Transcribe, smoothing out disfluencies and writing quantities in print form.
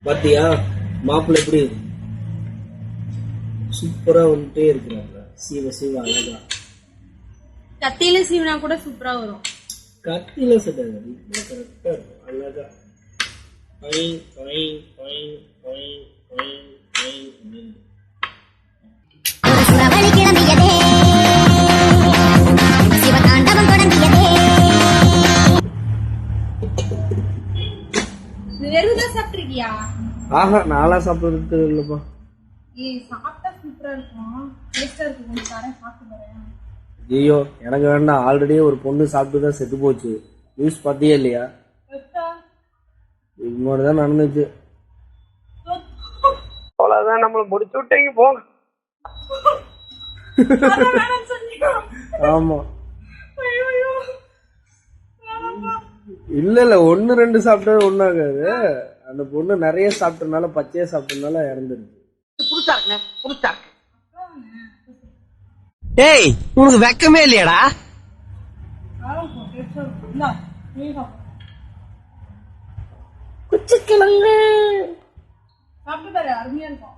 பாத்தியா மாப்பிள்ள எப்படி சூப்பரா வந்துட்டே இருக்கிறாங்க. சீவ சீவ அழகா கத்தியில சீவனா கூட சூப்பரா வரும். கத்தியில சட்டாங்க கரெக்டா அழகா வெறுதா சாப்பிட்டிருக்கியா? ஆஹா நாளா சாப்பிடுறது இல்லப்பா. சாப்பிட்டா சூப்பரா இருக்கும். டேஸ்டா இருக்கும். கொஞ்சம் தரேன் சாப்பிட்டு பாரு. ஐயோ எனக்கு வேண்டாம். ஆல்ரெடி ஒரு பொண்ணு சாப்பிட்டுதான் செத்து போச்சு. நியூஸ் பாத்தியே இல்லையா? இன்னொருதான் நடந்துச்சு. அவ்வளவுதான் நம்மள முடிச்சு விட்டீங்க போங்க. ஆமா இல்ல இல்ல 1-2 சாப்பிட்டா ஒண்ணாகாது. அந்த பொண்ணு நிறைய சாப்பிட்டனால பச்சையா சாப்பிட்டனால இறந்துருச்சு. ஏய் உனக்கு வெக்கமே இல்லையாடா? குச்சிக்கிழங்கு சாப்பிட்டு பாரு, அருமையா இருக்கும்.